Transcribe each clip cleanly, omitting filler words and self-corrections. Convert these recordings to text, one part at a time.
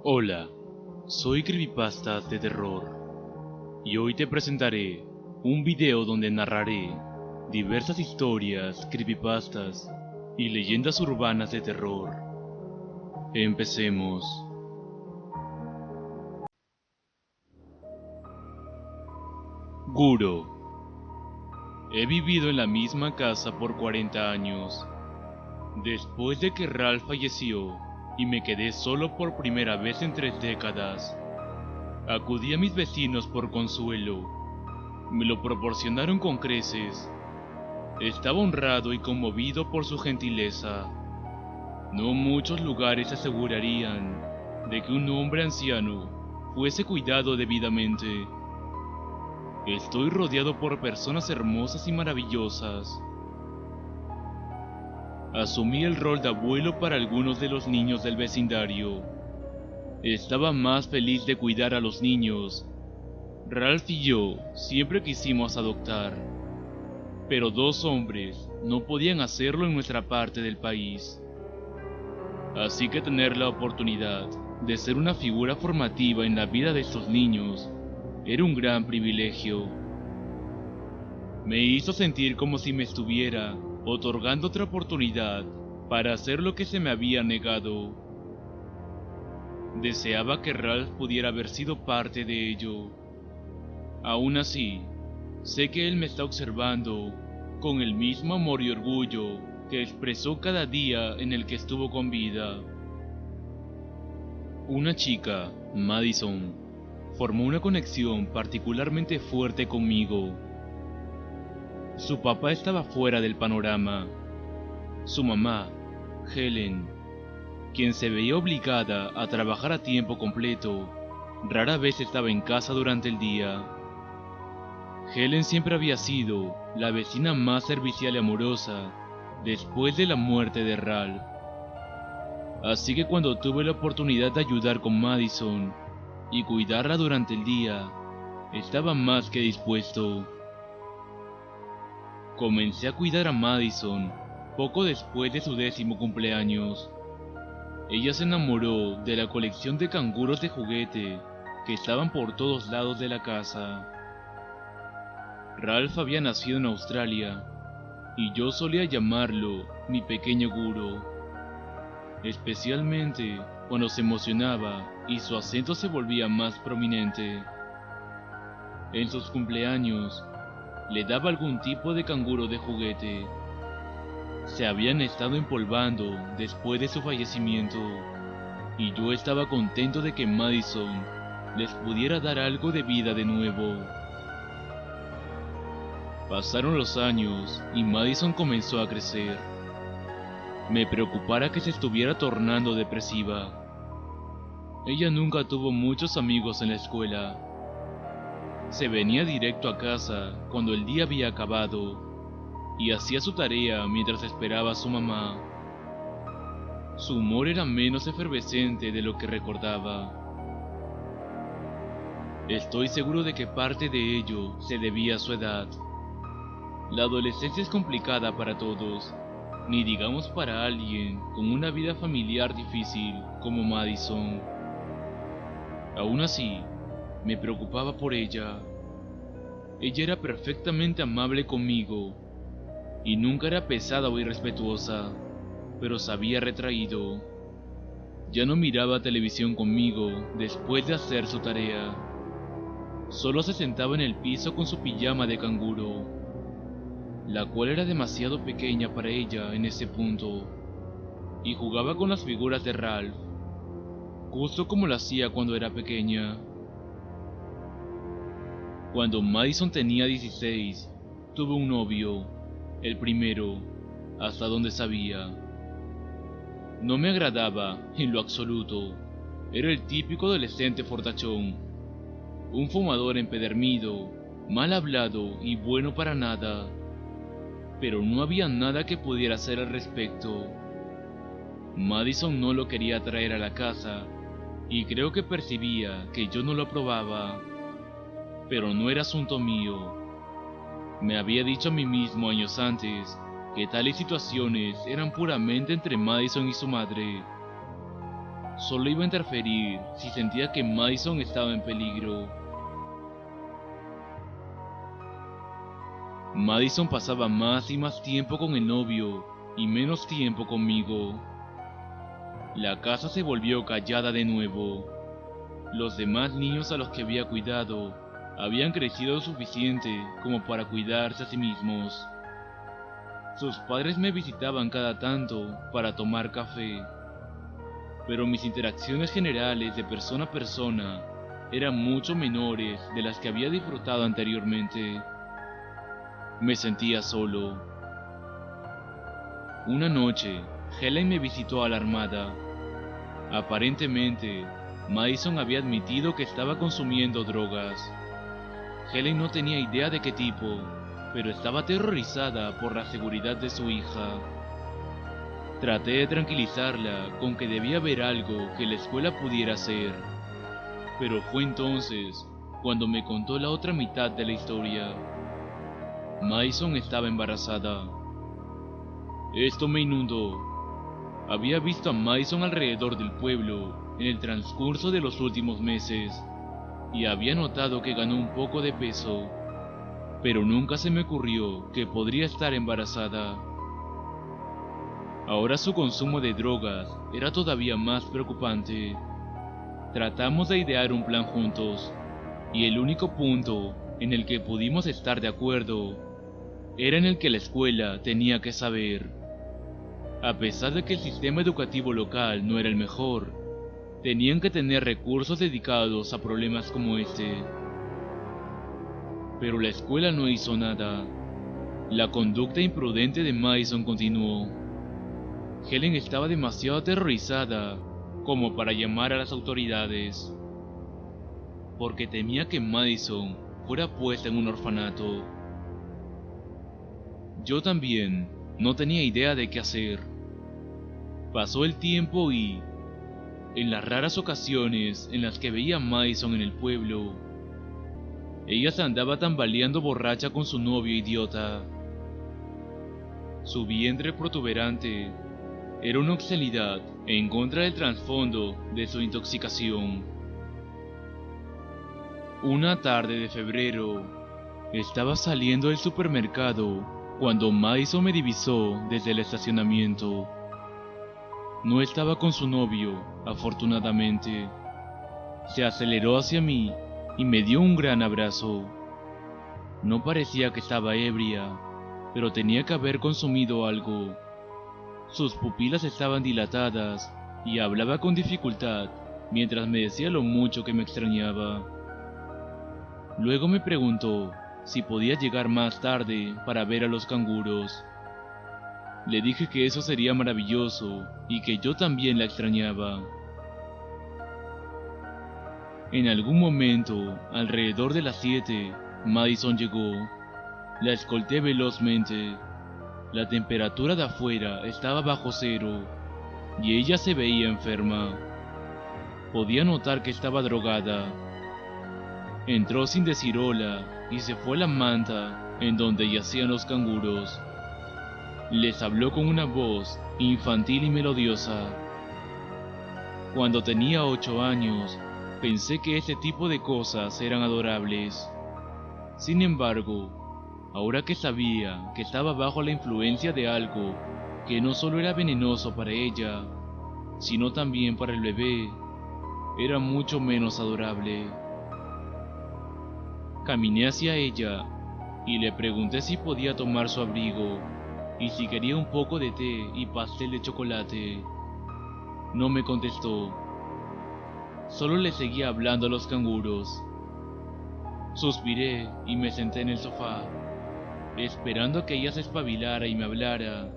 Hola, soy Creepypastas de Terror y hoy te presentaré un video donde narraré diversas historias, creepypastas y leyendas urbanas de terror. Empecemos. Guro. He vivido en la misma casa por 40 años. Después de que Ralph falleció y me quedé solo por primera vez en 3 décadas, acudí a mis vecinos por consuelo. Me lo proporcionaron con creces. Estaba honrado y conmovido por su gentileza. No muchos lugares asegurarían de que un hombre anciano fuese cuidado debidamente. Estoy rodeado por personas hermosas y maravillosas. Asumí el rol de abuelo para algunos de los niños del vecindario. Estaba más feliz de cuidar a los niños. Ralph y yo siempre quisimos adoptar, pero 2 hombres no podían hacerlo en nuestra parte del país. Así que tener la oportunidad de ser una figura formativa en la vida de estos niños era un gran privilegio. Me hizo sentir como si me estuviera otorgando otra oportunidad para hacer lo que se me había negado. Deseaba que Ralph pudiera haber sido parte de ello. Aún así, sé que él me está observando con el mismo amor y orgullo que expresó cada día en el que estuvo con vida. Una chica, Madison, formó una conexión particularmente fuerte conmigo. Su papá estaba fuera del panorama. Su mamá, Helen, quien se veía obligada a trabajar a tiempo completo, rara vez estaba en casa durante el día. Helen siempre había sido la vecina más servicial y amorosa después de la muerte de Ralph. Así que cuando tuve la oportunidad de ayudar con Madison y cuidarla durante el día, estaba más que dispuesto. Comencé a cuidar a Madison poco después de su 10º cumpleaños. Ella se enamoró de la colección de canguros de juguete que estaban por todos lados de la casa. Ralph había nacido en Australia y yo solía llamarlo mi pequeño Guro, especialmente cuando se emocionaba y su acento se volvía más prominente. En sus cumpleaños, le daba algún tipo de canguro de juguete. Se habían estado empolvando después de su fallecimiento, y yo estaba contento de que Madison les pudiera dar algo de vida de nuevo. Pasaron los años y Madison comenzó a crecer. Me preocupara que se estuviera tornando depresiva. Ella nunca tuvo muchos amigos en la escuela. Se venía directo a casa cuando el día había acabado y hacía su tarea mientras esperaba a su mamá. Su humor era menos efervescente de lo que recordaba. Estoy seguro de que parte de ello se debía a su edad. La adolescencia es complicada para todos, ni digamos para alguien con una vida familiar difícil como Madison. Aún así, me preocupaba por ella. Ella era perfectamente amable conmigo y nunca era pesada o irrespetuosa, pero se había retraído. Ya no miraba televisión conmigo después de hacer su tarea. Solo se sentaba en el piso con su pijama de canguro, la cual era demasiado pequeña para ella en ese punto, y jugaba con las figuras de Ralph, justo como lo hacía cuando era pequeña. Cuando Madison tenía 16, tuvo un novio, el primero, hasta donde sabía. No me agradaba en lo absoluto. Era el típico adolescente fortachón, un fumador empedernido, mal hablado y bueno para nada. Pero no había nada que pudiera hacer al respecto. Madison no lo quería traer a la casa, y creo que percibía que yo no lo aprobaba. Pero no era asunto mío. Me había dicho a mí mismo años antes que tales situaciones eran puramente entre Madison y su madre. Solo iba a interferir si sentía que Madison estaba en peligro. Madison pasaba más y más tiempo con el novio y menos tiempo conmigo. La casa se volvió callada de nuevo. Los demás niños a los que había cuidado habían crecido lo suficiente como para cuidarse a sí mismos. Sus padres me visitaban cada tanto para tomar café, pero mis interacciones generales de persona a persona eran mucho menores de las que había disfrutado anteriormente. Me sentía solo. Una noche, Helen me visitó alarmada. Aparentemente, Madison había admitido que estaba consumiendo drogas. Helen no tenía idea de qué tipo, pero estaba aterrorizada por la seguridad de su hija. Traté de tranquilizarla con que debía haber algo que la escuela pudiera hacer, pero fue entonces cuando me contó la otra mitad de la historia. Madison estaba embarazada. Esto me inundó. Había visto a Madison alrededor del pueblo en el transcurso de los últimos meses y había notado que ganó un poco de peso, pero nunca se me ocurrió que podría estar embarazada. Ahora su consumo de drogas era todavía más preocupante. Tratamos de idear un plan juntos, y el único punto en el que pudimos estar de acuerdo era en el que la escuela tenía que saber. A pesar de que el sistema educativo local no era el mejor, tenían que tener recursos dedicados a problemas como este. Pero la escuela no hizo nada. La conducta imprudente de Madison continuó. Helen estaba demasiado aterrorizada como para llamar a las autoridades, porque temía que Madison fuera puesta en un orfanato. Yo también no tenía idea de qué hacer. Pasó el tiempo y, en las raras ocasiones en las que veía a Madison en el pueblo, ella se andaba tambaleando borracha con su novio idiota. Su vientre protuberante era una obscenidad en contra del trasfondo de su intoxicación. Una tarde de febrero, estaba saliendo del supermercado cuando Madison me divisó desde el estacionamiento. No estaba con su novio, afortunadamente. Se aceleró hacia mí y me dio un gran abrazo. No parecía que estaba ebria, pero tenía que haber consumido algo. Sus pupilas estaban dilatadas y hablaba con dificultad mientras me decía lo mucho que me extrañaba. Luego me preguntó si podía llegar más tarde para ver a los canguros. Le dije que eso sería maravilloso y que yo también la extrañaba. En algún momento, alrededor de las 7, Madison llegó. La escolté velozmente. La temperatura de afuera estaba bajo cero y ella se veía enferma. Podía notar que estaba drogada. Entró sin decir hola y se fue a la manta en donde yacían los canguros. Les habló con una voz infantil y melodiosa. Cuando tenía 8 años, pensé que ese tipo de cosas eran adorables. Sin embargo, ahora que sabía que estaba bajo la influencia de algo que no solo era venenoso para ella, sino también para el bebé, era mucho menos adorable. Caminé hacia ella y le pregunté si podía tomar su abrigo y si quería un poco de té y pastel de chocolate. No me contestó. Solo le seguía hablando a los canguros. Suspiré y me senté en el sofá, esperando a que ella se espabilara y me hablara,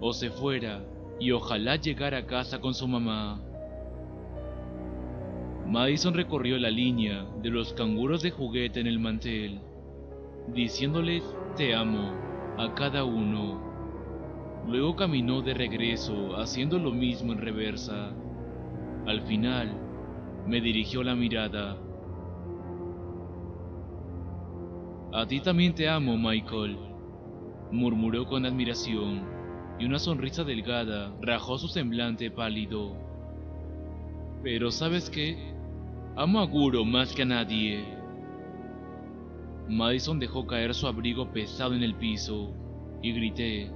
o se fuera y ojalá llegara a casa con su mamá. Madison recorrió la línea de los canguros de juguete en el mantel, diciéndoles "te amo" a cada uno. Luego caminó de regreso haciendo lo mismo en reversa. Al final, me dirigió la mirada. «A ti también te amo, Michael», murmuró con admiración, y una sonrisa delgada rajó su semblante pálido. Pero ¿sabes qué? Amo a Guro más que a nadie. Madison dejó caer su abrigo pesado en el piso y grité.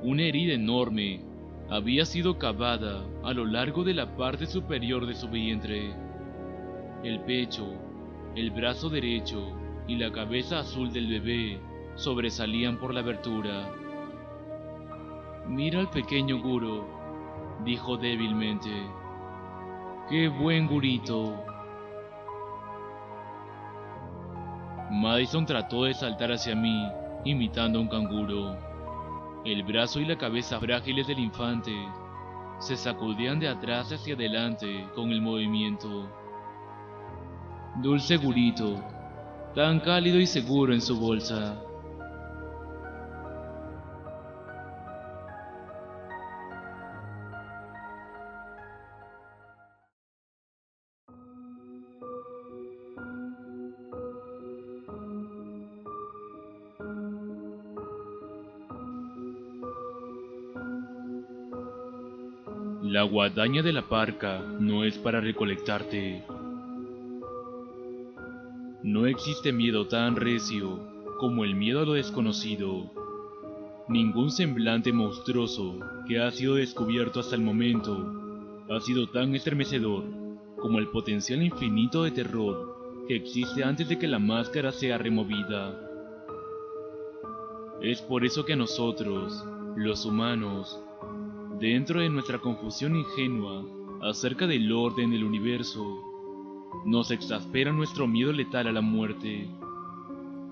Una herida enorme había sido cavada a lo largo de la parte superior de su vientre. El pecho, el brazo derecho y la cabeza azul del bebé sobresalían por la abertura. Mira al pequeño Guro, dijo débilmente. ¡Qué buen Gurito! Madison trató de saltar hacia mí, imitando a un canguro. El brazo y la cabeza frágiles del infante se sacudían de atrás hacia adelante con el movimiento. Dulce Gurito, tan cálido y seguro en su bolsa. La guadaña de la parca no es para recolectarte. No existe miedo tan recio como el miedo a lo desconocido. Ningún semblante monstruoso que ha sido descubierto hasta el momento ha sido tan estremecedor como el potencial infinito de terror que existe antes de que la máscara sea removida. Es por eso que a nosotros, los humanos, dentro de nuestra confusión ingenua acerca del orden del universo, nos exaspera nuestro miedo letal a la muerte.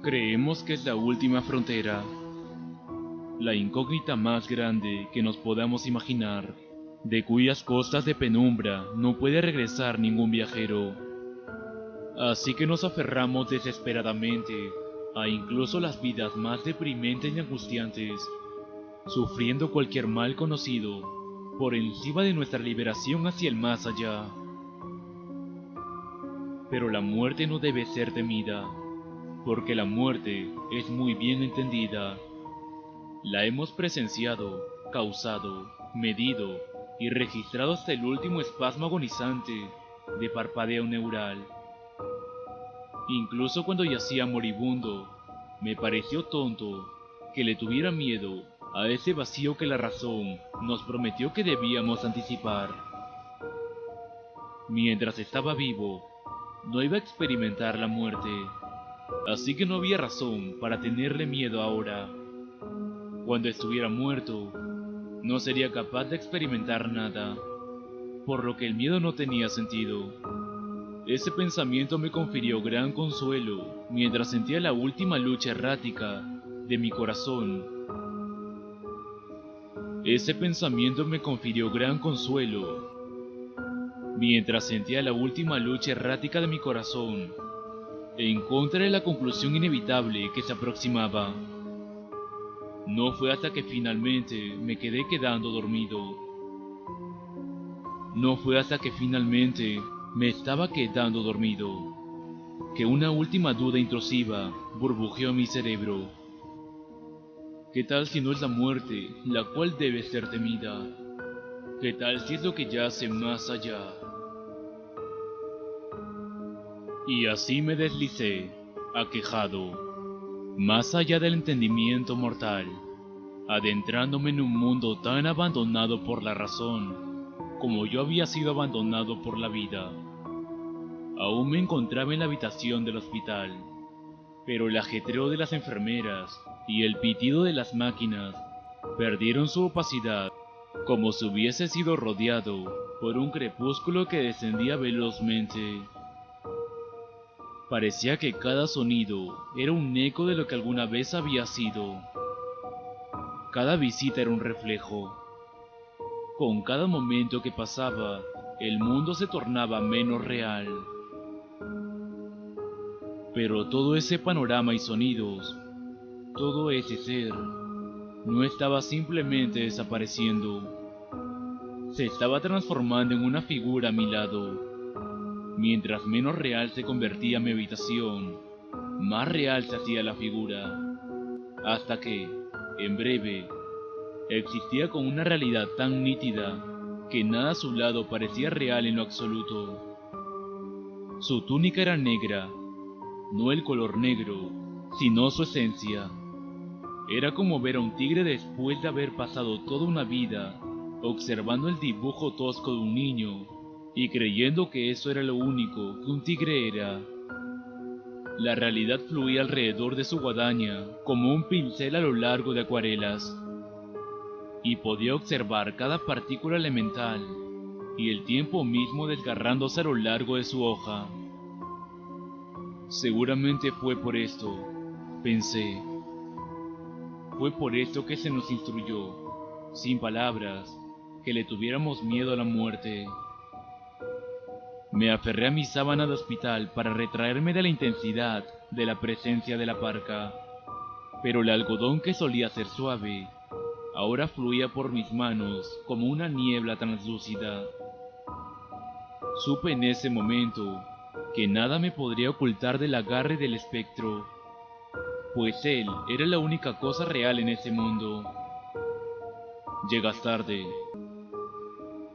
Creemos que es la última frontera, la incógnita más grande que nos podamos imaginar, de cuyas costas de penumbra no puede regresar ningún viajero. Así que nos aferramos desesperadamente a incluso las vidas más deprimentes y angustiantes, sufriendo cualquier mal conocido por encima de nuestra liberación hacia el más allá. Pero la muerte no debe ser temida, porque la muerte es muy bien entendida. La hemos presenciado, causado, medido y registrado hasta el último espasmo agonizante de parpadeo neural. Incluso cuando yacía moribundo, me pareció tonto que le tuviera miedo a ese vacío que la razón nos prometió que debíamos anticipar. Mientras estaba vivo, no iba a experimentar la muerte, así que no había razón para tenerle miedo ahora. Cuando estuviera muerto, no sería capaz de experimentar nada, por lo que el miedo no tenía sentido. Ese pensamiento me confirió gran consuelo mientras sentía la última lucha errática de mi corazón. Ese pensamiento me confirió gran consuelo mientras sentía la última lucha errática de mi corazón en contra de la conclusión inevitable que se aproximaba. No fue hasta que finalmente me quedé quedando dormido. No fue hasta que finalmente me estaba quedando dormido que una última duda intrusiva burbujeó en mi cerebro. ¿Qué tal si no es la muerte la cual debe ser temida? ¿Qué tal si es lo que yace más allá? Y así me deslicé, aquejado, más allá del entendimiento mortal, adentrándome en un mundo tan abandonado por la razón como yo había sido abandonado por la vida. Aún me encontraba en la habitación del hospital, pero el ajetreo de las enfermeras y el pitido de las máquinas perdieron su opacidad, como si hubiese sido rodeado por un crepúsculo que descendía velozmente. Parecía que cada sonido era un eco de lo que alguna vez había sido. Cada visita era un reflejo. Con cada momento que pasaba, el mundo se tornaba menos real. Pero todo ese panorama y sonidos, todo ese ser, no estaba simplemente desapareciendo. Se estaba transformando en una figura a mi lado. Mientras menos real se convertía mi habitación, más real se hacía la figura, hasta que, en breve, existía con una realidad tan nítida que nada a su lado parecía real en lo absoluto. Su túnica era negra, no el color negro, sino su esencia. Era como ver a un tigre después de haber pasado toda una vida observando el dibujo tosco de un niño y creyendo que eso era lo único que un tigre era. La realidad fluía alrededor de su guadaña como un pincel a lo largo de acuarelas, y podía observar cada partícula elemental y el tiempo mismo desgarrándose a lo largo de su hoja. Seguramente fue por esto, pensé. Fue por esto que se nos instruyó, sin palabras, que le tuviéramos miedo a la muerte. Me aferré a mi sábana de hospital para retraerme de la intensidad de la presencia de la parca, pero el algodón que solía ser suave, ahora fluía por mis manos como una niebla translúcida. Supe en ese momento que nada me podría ocultar del agarre del espectro, pues él era la única cosa real en ese mundo. Llegas tarde.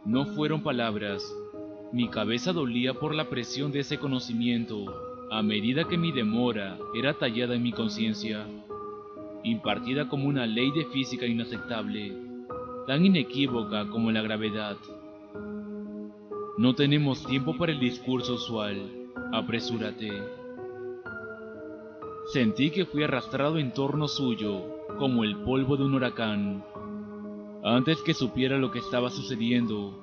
No fueron palabras. Mi cabeza dolía por la presión de ese conocimiento, a medida que mi demora era tallada en mi conciencia, impartida como una ley de física inaceptable, tan inequívoca como la gravedad. No tenemos tiempo para el discurso usual. Apresúrate. Sentí que fui arrastrado en torno suyo, como el polvo de un huracán. Antes que supiera lo que estaba sucediendo,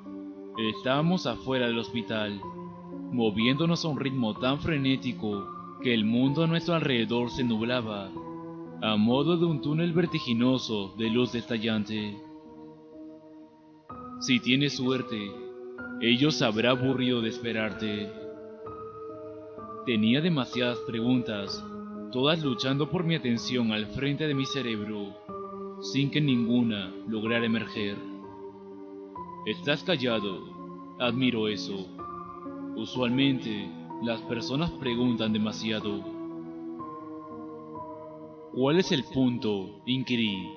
estábamos afuera del hospital, moviéndonos a un ritmo tan frenético que el mundo a nuestro alrededor se nublaba, a modo de un túnel vertiginoso de luz estallante. Si tienes suerte, ellos se habrá aburrido de esperarte. Tenía demasiadas preguntas, todas luchando por mi atención al frente de mi cerebro, sin que ninguna lograra emerger. Estás callado, admiro eso. Usualmente, las personas preguntan demasiado. ¿Cuál es el punto?, inquirí.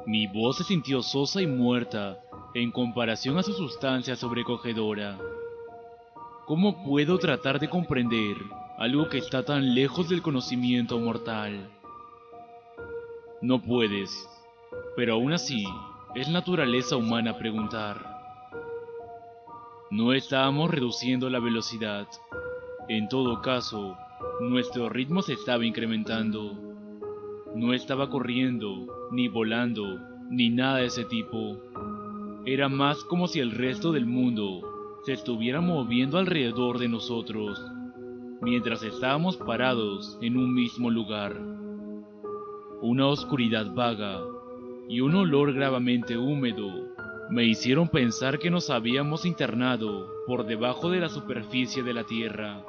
Mi voz se sintió sosa y muerta en comparación a su sustancia sobrecogedora. ¿Cómo puedo tratar de comprender algo que está tan lejos del conocimiento mortal? No puedes, pero aún así, es naturaleza humana preguntar. No estábamos reduciendo la velocidad. En todo caso, nuestro ritmo se estaba incrementando. No estaba corriendo, ni volando, ni nada de ese tipo. Era más como si el resto del mundo se estuviera moviendo alrededor de nosotros, mientras estábamos parados en un mismo lugar. Una oscuridad vaga y un olor gravemente húmedo me hicieron pensar que nos habíamos internado por debajo de la superficie de la Tierra,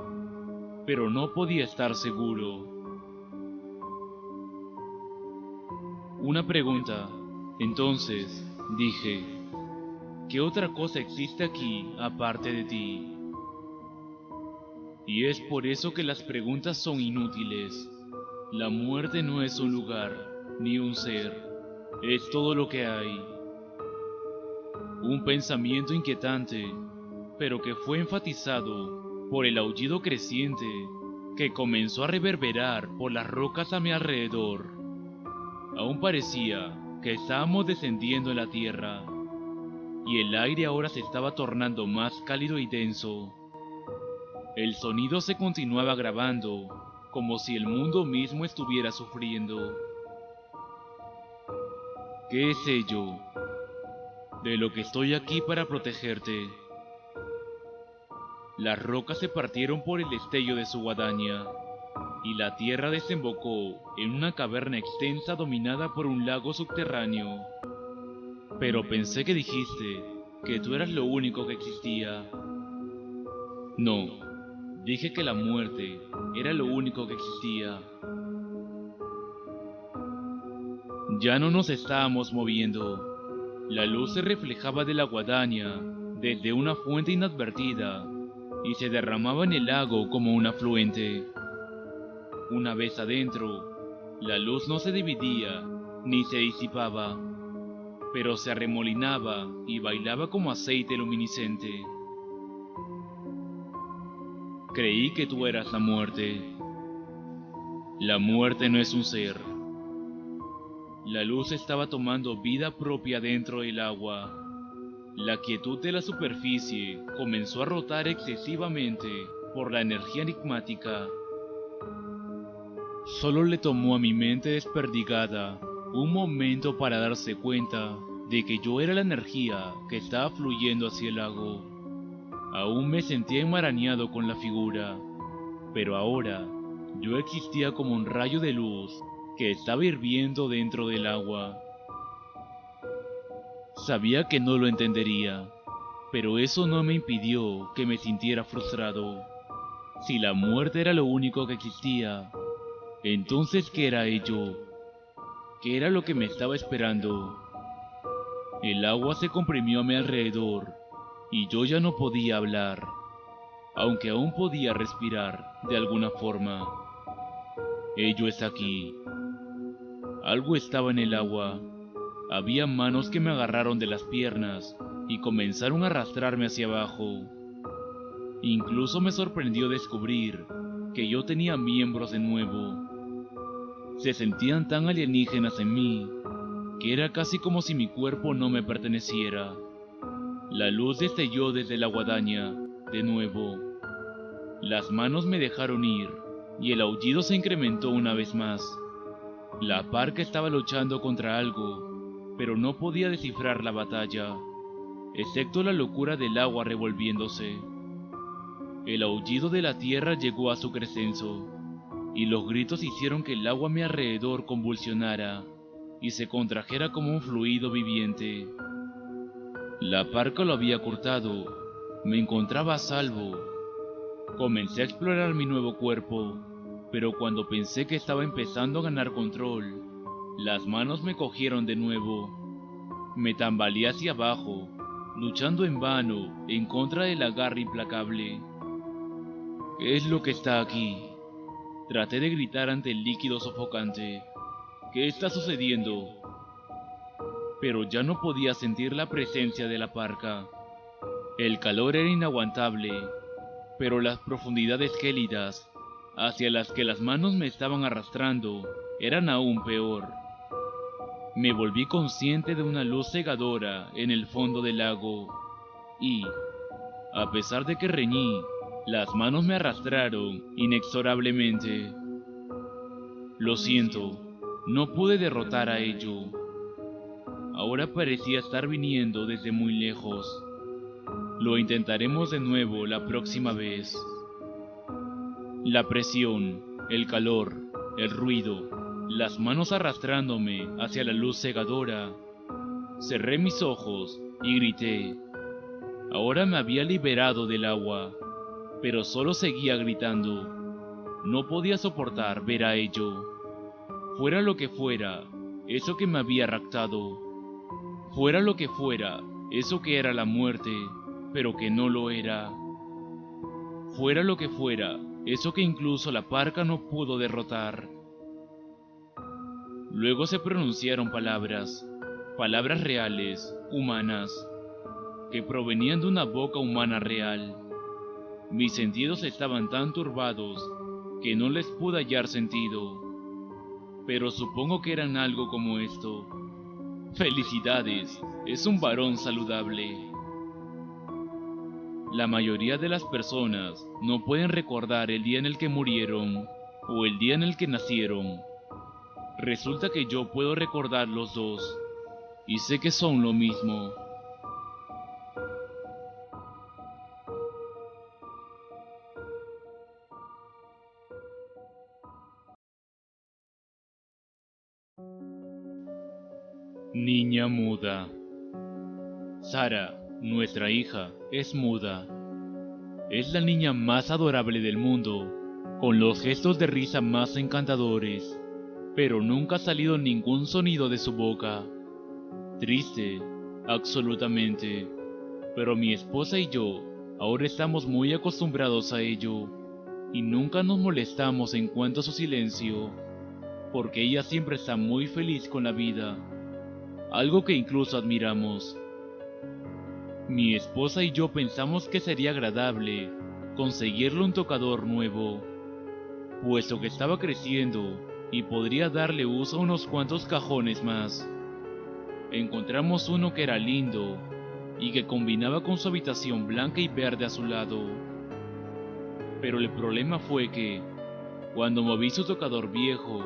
pero no podía estar seguro. Una pregunta, entonces, dije, ¿qué otra cosa existe aquí aparte de ti? Y es por eso que las preguntas son inútiles. La muerte no es un lugar, ni un ser, es todo lo que hay. Un pensamiento inquietante, pero que fue enfatizado por el aullido creciente que comenzó a reverberar por las rocas a mi alrededor. Aún parecía que estábamos descendiendo en la tierra, y el aire ahora se estaba tornando más cálido y denso. El sonido se continuaba grabando, como si el mundo mismo estuviera sufriendo. ¿Qué sé yo? De lo que estoy aquí para protegerte. Las rocas se partieron por el destello de su guadaña, y la tierra desembocó en una caverna extensa dominada por un lago subterráneo. Pero pensé que dijiste que tú eras lo único que existía. No, dije que la muerte era lo único que existía. Ya no nos estábamos moviendo. La luz se reflejaba de la guadaña desde una fuente inadvertida y se derramaba en el lago como un afluente. Una vez adentro, la luz no se dividía ni se disipaba. pero se arremolinaba y bailaba como aceite luminiscente. Creí que tú eras la muerte. La muerte no es un ser. La luz estaba tomando vida propia dentro del agua. La quietud de la superficie comenzó a rotar excesivamente por la energía enigmática. Solo le tomó a mi mente desperdigada un momento para darse cuenta de que yo era la energía que estaba fluyendo hacia el lago. Aún me sentía enmarañado con la figura, pero ahora yo existía como un rayo de luz que estaba hirviendo dentro del agua. Sabía que no lo entendería, pero eso no me impidió que me sintiera frustrado. Si la muerte era lo único que existía, entonces ¿qué era ello? ¿Qué era lo que me estaba esperando? El agua se comprimió a mi alrededor y yo ya no podía hablar, aunque aún podía respirar de alguna forma. Ello es aquí. Algo estaba en el agua. Había manos que me agarraron de las piernas y comenzaron a arrastrarme hacia abajo. Incluso me sorprendió descubrir que yo tenía miembros de nuevo. Se sentían tan alienígenas en mí que era casi como si mi cuerpo no me perteneciera. La luz destelló desde la guadaña, de nuevo. Las manos me dejaron ir y el aullido se incrementó una vez más. La parca estaba luchando contra algo, pero no podía descifrar la batalla, excepto la locura del agua revolviéndose. El aullido de la tierra llegó a su crescenzo, y los gritos hicieron que el agua a mi alrededor convulsionara y se contrajera como un fluido viviente. La parca lo había cortado. Me encontraba a salvo. Comencé a explorar mi nuevo cuerpo, pero cuando pensé que estaba empezando a ganar control, las manos me cogieron de nuevo. Me tambaleé hacia abajo, luchando en vano en contra del agarre implacable. ¿Qué es lo que está aquí? Traté de gritar ante el líquido sofocante. ¿Qué está sucediendo? Pero ya no podía sentir la presencia de la parca. El calor era inaguantable, pero las profundidades gélidas, hacia las que las manos me estaban arrastrando, eran aún peor. Me volví consciente de una luz cegadora en el fondo del lago, y, a pesar de que reñí, las manos me arrastraron inexorablemente. Lo siento, no pude derrotar a ello. Ahora parecía estar viniendo desde muy lejos. Lo intentaremos de nuevo la próxima vez. La presión, el calor, el ruido, las manos arrastrándome hacia la luz cegadora. Cerré mis ojos y grité. Ahora me había liberado del agua, pero solo seguía gritando. No podía soportar ver a ello. Fuera lo que fuera, eso que me había raptado. Fuera lo que fuera, eso que era la muerte, pero que no lo era. Fuera lo que fuera, eso que incluso la parca no pudo derrotar. Luego se pronunciaron palabras reales, humanas, que provenían de una boca humana real. Mis sentidos estaban tan turbados que no les pude hallar sentido, pero supongo que eran algo como esto: felicidades, es un varón saludable. La mayoría de las personas no pueden recordar el día en el que murieron o el día en el que nacieron. Resulta que yo puedo recordar los dos, y sé que son lo mismo. Niña muda. Sara, nuestra hija, es muda. Es la niña más adorable del mundo, con los gestos de risa más encantadores, pero nunca ha salido ningún sonido de su boca. Triste, absolutamente, pero mi esposa y yo ahora estamos muy acostumbrados a ello, y nunca nos molestamos en cuanto a su silencio, porque ella siempre está muy feliz con la vida. algo que incluso admiramos. Mi esposa y yo pensamos que sería agradable conseguirle un tocador nuevo, puesto que estaba creciendo y podría darle uso a unos cuantos cajones más. Encontramos uno que era lindo y que combinaba con su habitación blanca y verde a su lado. Pero el problema fue que, cuando moví su tocador viejo,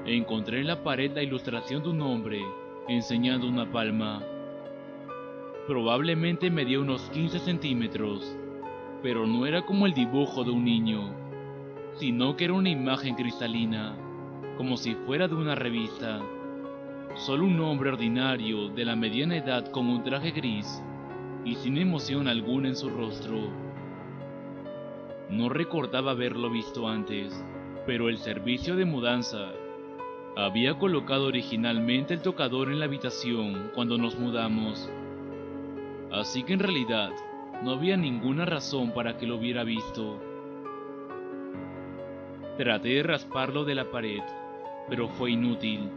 encontré en la pared la ilustración de un hombre enseñando una palma. Probablemente medía unos 15 centímetros, pero no era como el dibujo de un niño, sino que era una imagen cristalina, como si fuera de una revista. Solo un hombre ordinario de la mediana edad con un traje gris y sin emoción alguna en su rostro. No recordaba haberlo visto antes, pero el servicio de mudanza había colocado originalmente el tocador en la habitación cuando nos mudamos. Así que en realidad no había ninguna razón para que lo hubiera visto. Traté de rasparlo de la pared, pero fue inútil.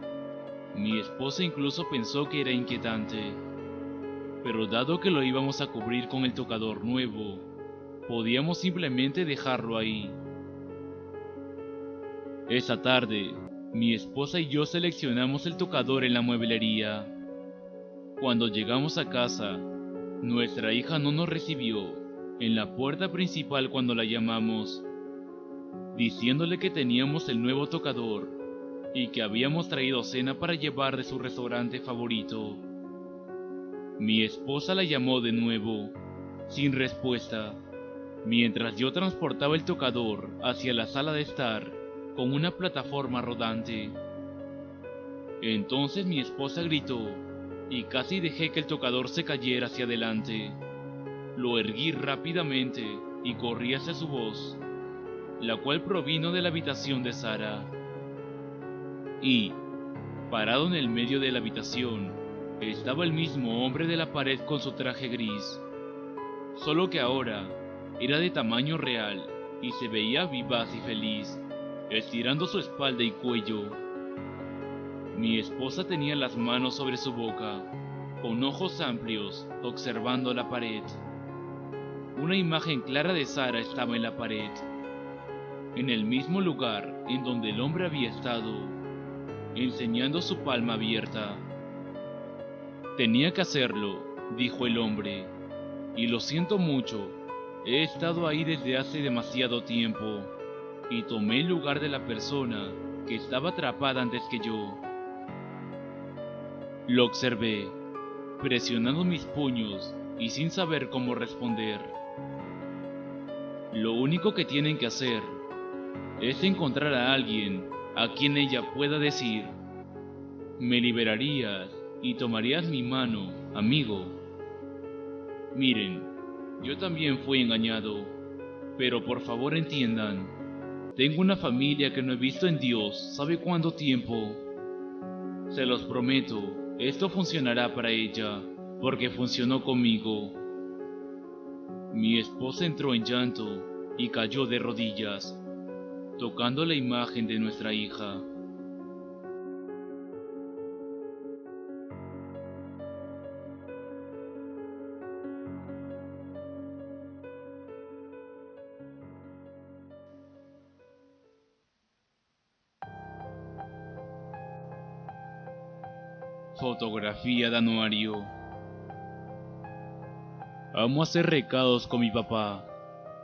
Mi esposa incluso pensó que era inquietante, pero dado que lo íbamos a cubrir con el tocador nuevo, podíamos simplemente dejarlo ahí. Esa tarde, mi esposa y yo seleccionamos el tocador en la mueblería. Cuando llegamos a casa, nuestra hija no nos recibió en la puerta principal cuando la llamamos, diciéndole que teníamos el nuevo tocador y que habíamos traído cena para llevar de su restaurante favorito. Mi esposa la llamó de nuevo, sin respuesta, mientras yo transportaba el tocador hacia la sala de estar con una plataforma rodante. Entonces mi esposa gritó y casi dejé que el tocador se cayera hacia adelante. Lo erguí rápidamente y corrí hacia su voz, la cual provino de la habitación de Sara. Y, parado en el medio de la habitación, estaba el mismo hombre de la pared con su traje gris, solo que ahora era de tamaño real y se veía vivaz y feliz, estirando su espalda y cuello. Mi esposa tenía las manos sobre su boca, con ojos amplios, observando la pared. Una imagen clara de Sara estaba en la pared, en el mismo lugar en donde el hombre había estado, enseñando su palma abierta. Tenía que hacerlo, dijo el hombre, y lo siento mucho, he estado ahí desde hace demasiado tiempo, y tomé el lugar de la persona que estaba atrapada antes que yo. Lo observé, presionando mis puños y sin saber cómo responder. Lo único que tienen que hacer es encontrar a alguien a quien ella pueda decir: me liberarías y tomarías mi mano, amigo. Miren, yo también fui engañado, pero por favor entiendan, tengo una familia que no he visto en Dios sabe cuánto tiempo. Se los prometo, esto funcionará para ella, porque funcionó conmigo. Mi esposa entró en llanto y cayó de rodillas, tocando la imagen de nuestra hija. Fotografía de anuario. Amo hacer recados con mi papá.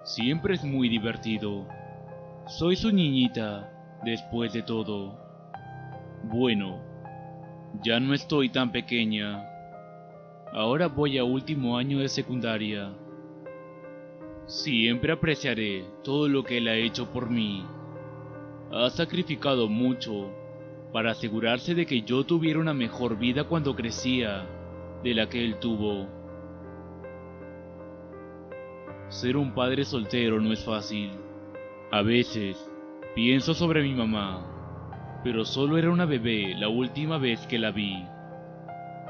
Siempre es muy divertido. Soy su niñita, después de todo. Bueno, ya no estoy tan pequeña. Ahora voy a último año de secundaria. Siempre apreciaré todo lo que él ha hecho por mí. Ha sacrificado mucho para asegurarse de que yo tuviera una mejor vida cuando crecía de la que él tuvo. Ser un padre soltero no es fácil. A veces pienso sobre mi mamá, pero solo era una bebé la última vez que la vi.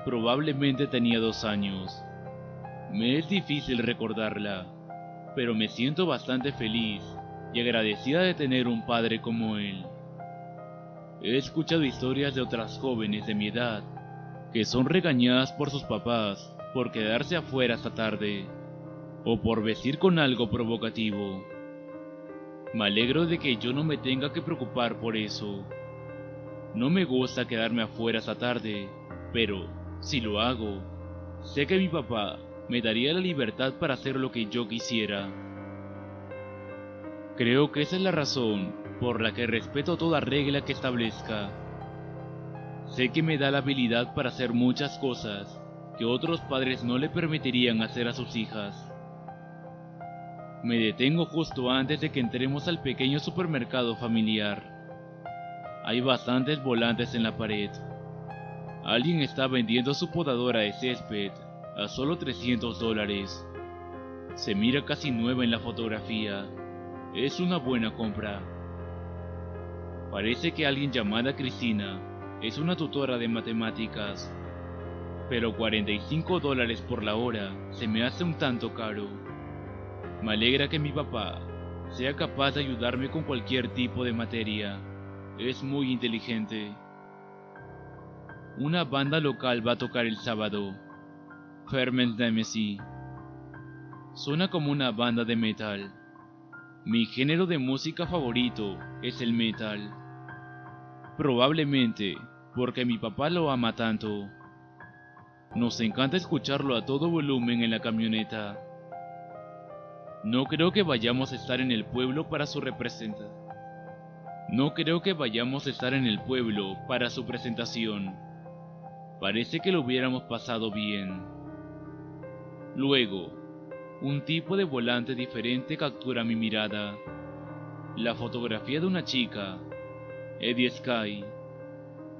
Probablemente tenía 2 años. Me es difícil recordarla, pero me siento bastante feliz y agradecida de tener un padre como él. He escuchado historias de otras jóvenes de mi edad que son regañadas por sus papás por quedarse afuera hasta tarde, o por vestir con algo provocativo. Me alegro de que yo no me tenga que preocupar por eso. No me gusta quedarme afuera hasta tarde, pero si lo hago, sé que mi papá me daría la libertad para hacer lo que yo quisiera. Creo que esa es la razón por la que respeto toda regla que establezca. Sé que me da la habilidad para hacer muchas cosas que otros padres no le permitirían hacer a sus hijas. Me detengo justo antes de que entremos al pequeño supermercado familiar. Hay bastantes volantes en la pared. Alguien está vendiendo su podadora de césped a solo $300. Se mira casi nueva en la fotografía. Es una buena compra. Parece que alguien llamada Cristina es una tutora de matemáticas, pero $45 por la hora se me hace un tanto caro. Me alegra que mi papá sea capaz de ayudarme con cualquier tipo de materia. Es muy inteligente. Una banda local va a tocar el sábado. Ferment Nemesis. Suena como una banda de metal. Mi género de música favorito es el metal. Probablemente porque mi papá lo ama tanto. Nos encanta escucharlo a todo volumen en la camioneta. No creo que vayamos a estar en el pueblo para su presentación. Parece que lo hubiéramos pasado bien. Luego, un tipo de volante diferente captura mi mirada. La fotografía de una chica, Eddie Sky,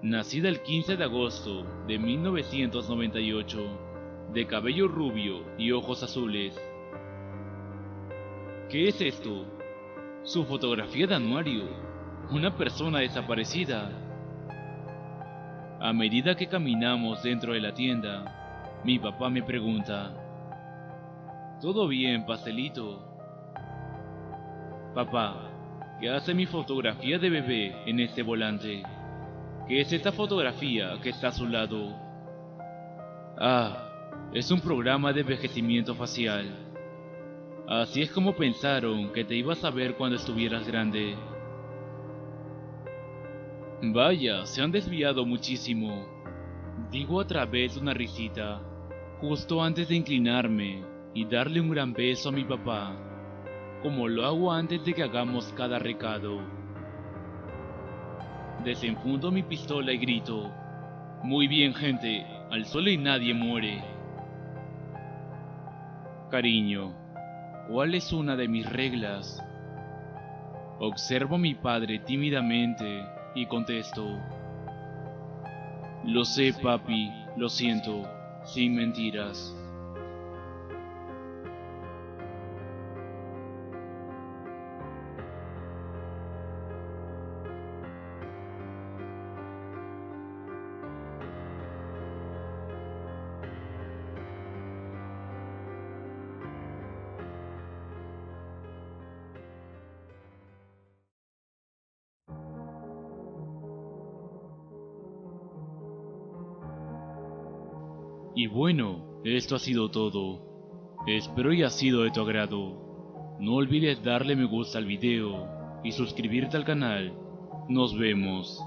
nacida el 15 de agosto de 1998, de cabello rubio y ojos azules. ¿Qué es esto? Su fotografía de anuario. Una persona desaparecida. A medida que caminamos dentro de la tienda, mi papá me pregunta: ¿todo bien, pastelito? Papá, ¿qué hace mi fotografía de bebé en este volante? ¿Qué es esta fotografía que está a su lado? Ah, es un programa de envejecimiento facial. Así es como pensaron que te ibas a ver cuando estuvieras grande. Vaya, se han desviado muchísimo, digo a través de una risita, justo antes de inclinarme y darle un gran beso a mi papá, como lo hago antes de que hagamos cada recado. Desenfundo mi pistola y grito: muy bien, gente, al sol y nadie muere. Cariño, ¿cuál es una de mis reglas? Observo a mi padre tímidamente y contesto: lo sé, papi, lo siento, sin mentiras. Y bueno, esto ha sido todo. Espero haya sido de tu agrado. No olvides darle me gusta al video y suscribirte al canal. Nos vemos.